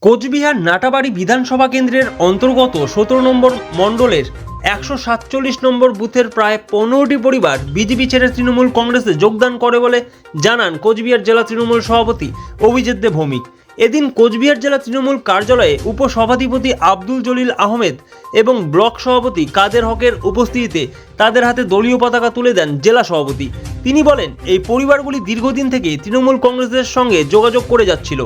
কোচবিহার নাটাবাড়ি বিধানসভা কেন্দ্রের অন্তর্গত 17 নম্বর মণ্ডলের 147 নম্বর বুথের প্রায় 15টি পরিবার বিজেপি ছেড়ে তৃণমূল কংগ্রেসে যোগদান করে বলে জানান কোচবিহার জেলা তৃণমূল সভাপতি অভিজিৎ দে ভৌমিক। এদিন কোচবিহার জেলা তৃণমূল কার্যালয়ে উপসভাধিপতি আব্দুল জলিল আহমেদ এবং ব্লক সভাপতি কাদের হকের উপস্থিতিতে তাদের হাতে দলীয় পতাকা তুলে দেন জেলা সভাপতি। তিনি বলেন, এই পরিবারগুলি দীর্ঘদিন থেকে তৃণমূল কংগ্রেসের সঙ্গে যোগাযোগ করে যাচ্ছিল।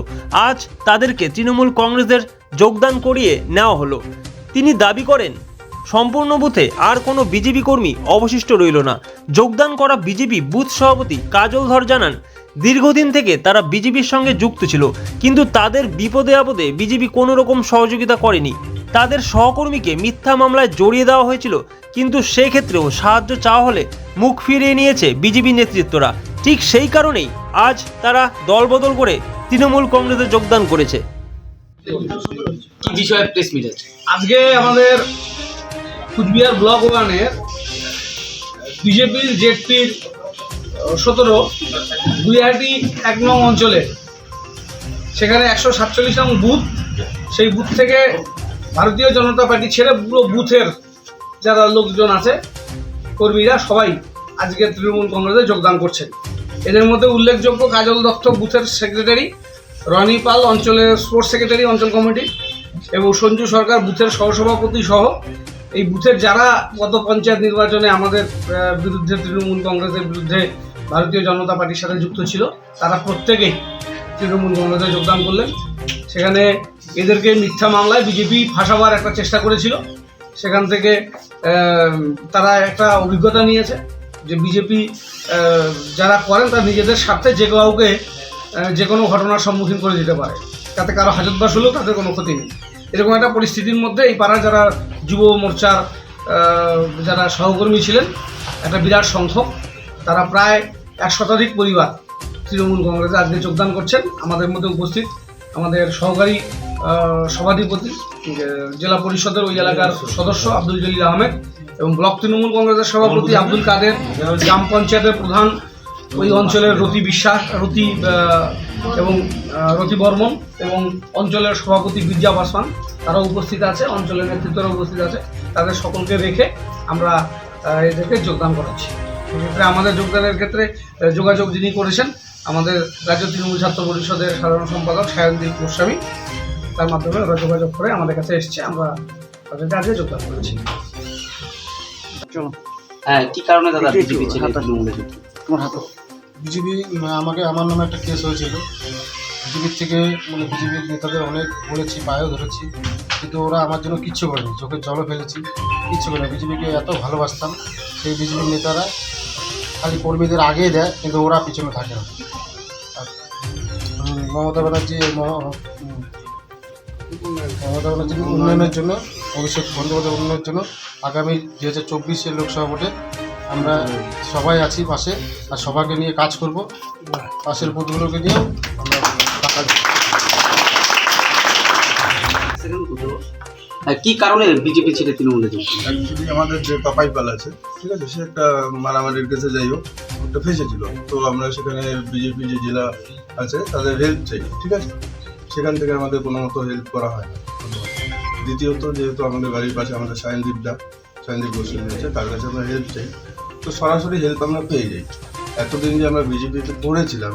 আজ তাদেরকে তৃণমূল কংগ্রেসের যোগদান করিয়ে নেওয়া হলো। তিনি দাবি করেন, সম্পূর্ণ বুথে আর কোনো বিজেপি কর্মী অবশিষ্ট রইল না। যোগদান করা বিজেপি বুথ সভাপতি কাজল ধর জানান, দীর্ঘদিন থেকে তারা বিজেপির সঙ্গে যুক্ত ছিল, কিন্তু তাদের বিপদে আপদে বিজেপি কোনো রকম সহযোগিতা করেনি। তাদের সহকর্মীকে মিথ্যা মামলায় জড়িয়ে দেওয়া হয়েছিল, কিন্তু সেক্ষেত্রেও সাহায্য চাওয়া হলে মুখ ফিরিয়ে নিয়েছে বিজেপি নেতৃত্বরা। ঠিক সেই কারণেই আজ তারা দলবদল করে তৃণমূল কংগ্রেসে যোগদান করেছে। কি বিষয়ে প্রেস মিট আছে? আজকে আমাদের কুচবিহার ব্লক 1-এর বিজেপির জেডপির 17 গুয়াহাটি 1 নং অঞ্চলে সেখানে 147 নং বুথ, সেই বুথ থেকে ভারতীয় জনতা পার্টি ছেড়ে পুরো বুথের যারা লোকজন আছে কর্মীরা সবাই আজকে তৃণমূল কংগ্রেসে যোগদান করছেন। এদের মধ্যে উল্লেখযোগ্য কাজল দত্ত বুথের সেক্রেটারি, রনি পাল অঞ্চলের স্পোর্টস সেক্রেটারি অঞ্চল কমিটি এবং সঞ্জু সরকার বুথের সহসভাপতি সহ এই বুথের যারা গত পঞ্চায়েত নির্বাচনে আমাদের বিরুদ্ধে তৃণমূল কংগ্রেসের বিরুদ্ধে ভারতীয় জনতা পার্টির সাথে যুক্ত ছিল, তারা প্রত্যেকেই তৃণমূল কংগ্রেসে যোগদান করলেন। সেখানে এদেরকে মিথ্যা মামলায় বিজেপি ফাঁসাবার একটা চেষ্টা করেছিল, সেখান থেকে তারা একটা অভিজ্ঞতা নিয়েছে যে বিজেপি যারা করেন তারা নিজেদের স্বার্থে যে কাউকে যে কোনো ঘটনার সম্মুখীন করে দিতে পারে, তাতে কারো হাজতবাস হলেও তাদের কোনো ক্ষতি নেই। এরকম একটা পরিস্থিতির মধ্যে এই পাড়ার যারা যুব মোর্চার যারা সহকর্মী ছিলেন, একটা বিরাট সংখ্যক, তারা প্রায় 1 শতাধিক পরিবার তৃণমূল কংগ্রেসে আজকে যোগদান করছেন। আমাদের মধ্যে উপস্থিত আমাদের সহকারী সভাধিপতি জেলা পরিষদের ওই এলাকার সদস্য আব্দুল জলিল আহমেদ এবং ব্লক তৃণমূল কংগ্রেসের সভাপতি আব্দুল কাদের, গ্রাম পঞ্চায়েতের প্রধান ওই অঞ্চলের রতি বিশ্বাস, এবং রতি বর্মন এবং অঞ্চলের সভাপতি বিদ্যা পাসওয়ান, তারাও উপস্থিত আছে, অঞ্চলের নেতৃত্বরা উপস্থিত আছে। তাদের সকলকে রেখে আমরা এদেরকে যোগদান করাচ্ছি। সেক্ষেত্রে আমাদের যোগদানের ক্ষেত্রে যোগাযোগ যিনি করেছেন আমাদের রাজ্য তৃণমূল ছাত্র পরিষদের সাধারণ সম্পাদক সায়নদীপ গোস্বামী, তার মাধ্যমে ওরা যোগাযোগ করে আমাদের কাছে এসছে, আমরা তাদের কাজে যোগদান করেছি। হ্যাঁ, কি কারণে দাদা বিজেপি ছেড়ে তৃণমূলে যুক্ত? তোমার হাতে বিজেপি আমার নামে একটা কেস হয়েছিল। বিজেপির থেকে বিজেপির নেতাদের অনেক বলেছি, পায়েও ধরেছি, কিন্তু ওরা আমার জন্য কিচ্ছু করেনি, চোখের জলও ফেলেছি, কিচ্ছু করেনি। বিজেপিকে এত ভালোবাসতাম, সেই বিজেপির নেতারা খালি কর্মীদের আগেই দেয়, কিন্তু ওরা পিছনে থাকে না। আর মমতা ব্যানার্জির উন্নয়নের জন্য, অভিষেক বন্দ্যোপাধ্যায়ের উন্নয়নের জন্য আগামী 2024 লোকসভা ভোটে আমরা সবাই আছি পাশে, আর সবাইকে নিয়ে কাজ করব। পাশের বুথগুলোকে নিয়েও আমরা টাকা দিই। কি কারণে বিজেপি ছেড়ে তৃণমূলে যুক্ত? অ্যাকচুয়ালি আমাদের যে পাপাইপাল আছে, ঠিক আছে, সে একটা মারামারির কেসে যাই হোক একটা ফেসেছিল, তো আমরা সেখানে বিজেপি যে জেলা আছে তাদের হেল্প চাই, ঠিক আছে, সেখান থেকে আমাদের কোনো মতো হেল্প করা হয় না। দ্বিতীয়ত, যেহেতু আমাদের বাড়ির পাশে আমাদের সায়নদীপ গোস্বামী আছে, তার কাছে আমরা হেল্প চাই, তো সরাসরি হেল্প আমরা পেয়ে যাই। এতদিন যে আমরা বিজেপিতে করেছিলাম,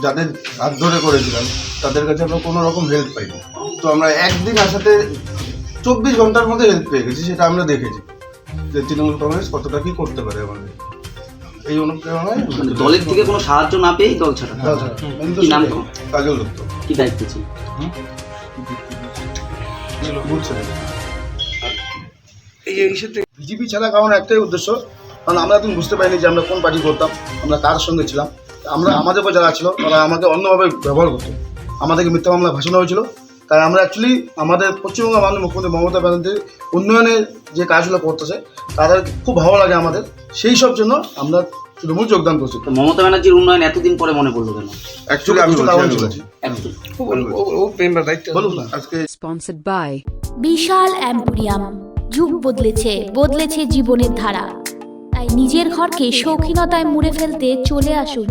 যাদের হাত ধরে করেছিলাম, তাদের কাছে আমরা কোনো রকম হেল্প পাইনি, তো আমরা একদিন আসাতে 24 ঘন্টার মধ্যে হেল্প পেয়ে গেছি। সেটা আমরা দেখেছি যে তৃণমূল কংগ্রেস কতটা কি করতে পারে আমাদের। এই অনুপ্রেরণায় দলের থেকে কোনো সাহায্য না পেয়ে দল ছাড়া। কি নাম? কাজল দত্ত। কি দায়িত্ব ছিল? বিজেপি ছাড়া কারণ একটাই উদ্দেশ্য, কারণ আমরা এখন বুঝতে পারিনি যে আমরা কোন পার্টি করতাম, আমরা কার সঙ্গে ছিলাম। আমাদের উপর যারা ছিল তারা আমাকে অন্যভাবে ব্যবহার করতো, আমাদেরকে মিথ্যা মামলা ভাসানো হয়েছিল। তাই আমরা অ্যাকচুয়ালি আমাদের পশ্চিমবঙ্গের মাননীয় মুখ্যমন্ত্রী মমতা ব্যানার্জির উন্নয়নের যে কাজগুলো করতেছে তাদের খুব ভালো লাগে আমাদের, সেই সব জন্য আমরা তৃণমূল যোগদান করছি। মমতা ব্যানার্জির উন্নয়ন এতদিন পরে মনে পড়লো কেন? অ্যাকচুয়ালি আমি বলছি আজকে স্পন্সর্ড বাই বিশাল এম্পোরিয়াম। যুগ বদলেছে জীবনের ধারা, তাই নিজের ঘরকে শৌখিনতায় মুড়ে ফেলতে চলে আসুন।